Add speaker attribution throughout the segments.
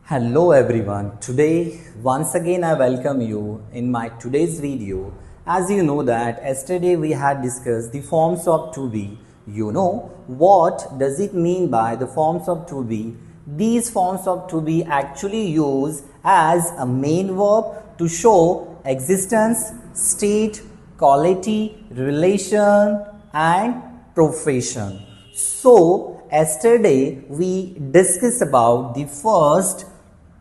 Speaker 1: Hello everyone. Today once again I welcome you in my today's video. As you know that yesterday we had discussed the forms of to be. You know what does it mean by the forms of to be? These forms of to be actually use as a main verb to show existence, state, quality, relation and profession. So yesterday we discussed about the first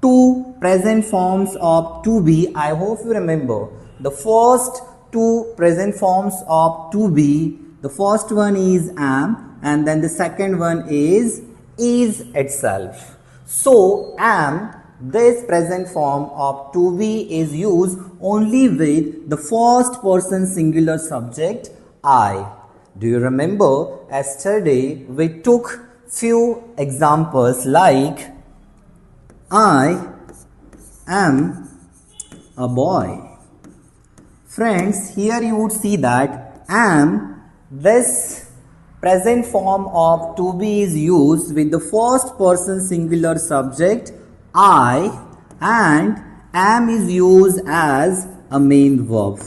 Speaker 1: two present forms of to be. I hope you remember the first two present forms of to be. The first one is am and then the second one is itself. So am, this present form of to be is used only with the first person singular subject I. Do you remember yesterday we took few examples like I am a boy. Friends, here you would see that am, this present form of to be is used with the first person singular subject I, and am is used as a main verb.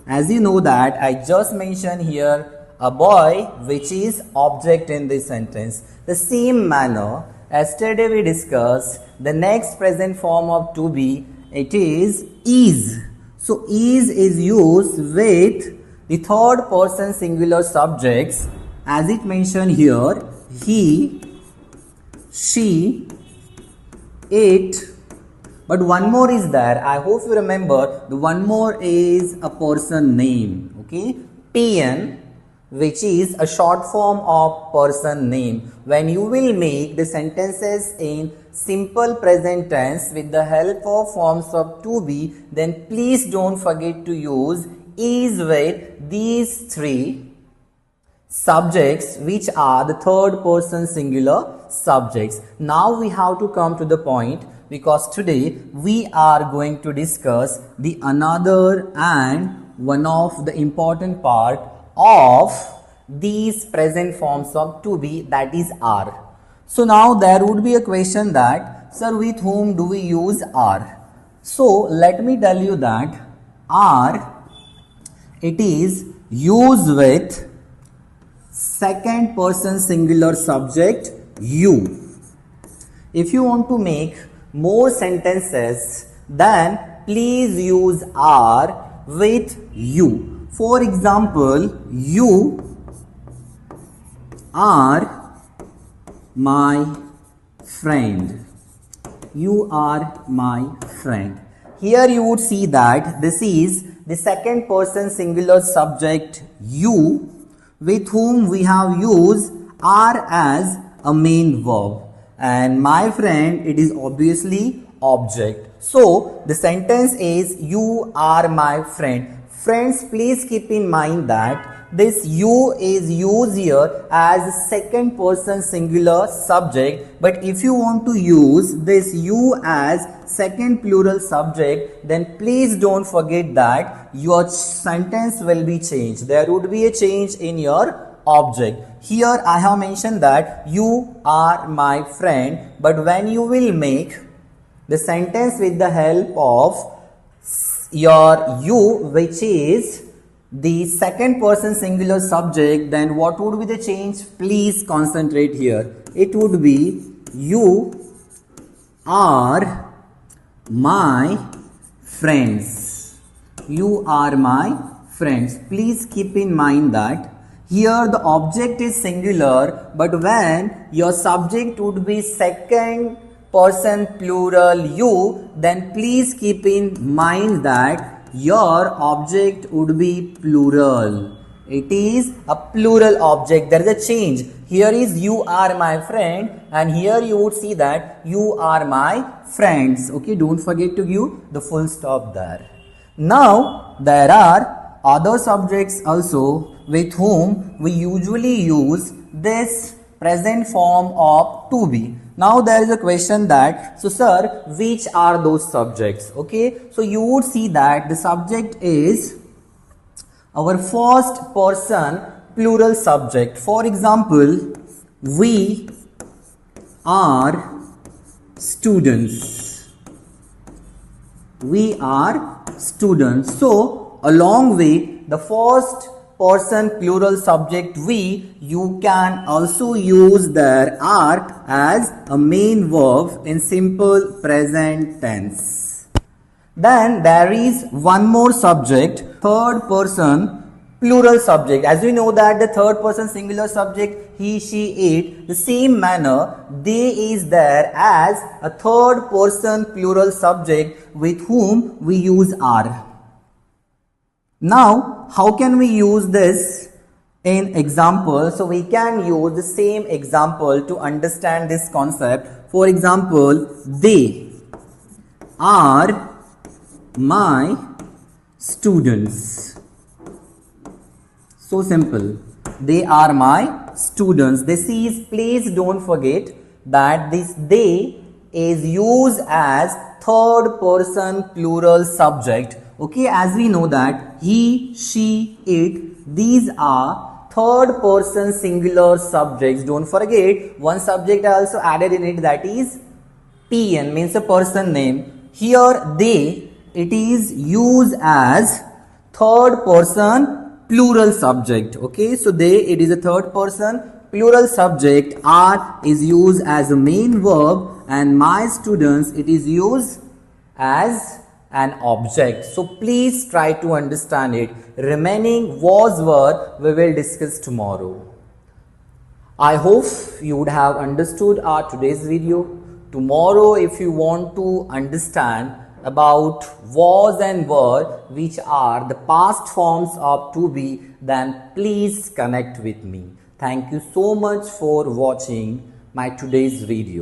Speaker 1: As you know that I just mentioned here a boy, which is object in this sentence. The same manner yesterday we discussed the next present form of to be, it is. So is used with the third person singular subjects as it mentioned here, he, she, it. But one more is there. I hope you remember the one more is a person name. Okay, PN, which is a short form of person name. When you will make the sentences in simple present tense with the help of forms of to be, then please don't forget to use is with these three subjects, which are the third person singular subjects. Now we have to come to the point, because today we are going to discuss the another and one of the important part of these present forms of to be, that is are. So now there would be a question that, sir, with whom do we use are? So let me tell you that are, it is used with second person singular subject you. If you want to make more sentences, then please use are with you. For example, you are my friend. You are my friend. Here you would see that this is the second person singular subject you, with whom we have used are as a main verb, and my friend, it is obviously object. So the sentence is you are my friend. Friends, please keep in mind that this you is used here as second person singular subject, but if you want to use this you as second plural subject, then please don't forget that your sentence will be changed. There would be a change in your object. Here I have mentioned that you are my friend, but when you will make the sentence with the help of your you, which is the second person singular subject, then what would be the change? Please concentrate here. It would be you are my friends. You are my friends. Please keep in mind that here the object is singular, but when your subject would be second person plural you, then please keep in mind that your object would be plural. It is a plural object. There is a change. Here is you are my friend, and here you would see that you are my friends. Okay, don't forget to give the full stop there. Now there are other subjects also with whom we usually use this present form of to be. Now there is a question that, so sir, which are those subjects? Okay, so you would see that the subject is our first person plural subject. For example, we are students. We are students. So along with the first person plural subject we, you can also use their are as a main verb in simple present tense. Then there is one more subject, third person plural subject. As we know that the third person singular subject, he, she, it, the same manner they is there as a third person plural subject with whom we use are. Now, how can we use this in example? So we can use the same example to understand this concept. For example, they are my students. So simple. They are my students. This is, please don't forget that this they is used as third person plural subject. Okay, as we know that he, she, it, these are third person singular subjects. Don't forget one subject I also added in it, that is PN, means a person name. Here they, it is used as third person plural subject. Okay, so they, it is a third person plural subject. Are is used as a main verb, and my students, it is used as an object. So please try to understand it. Remaining was were we will discuss tomorrow. I hope you would have understood our today's video. Tomorrow, if you want to understand about was and were, which are the past forms of to be, then please connect with me. Thank you so much for watching my today's video.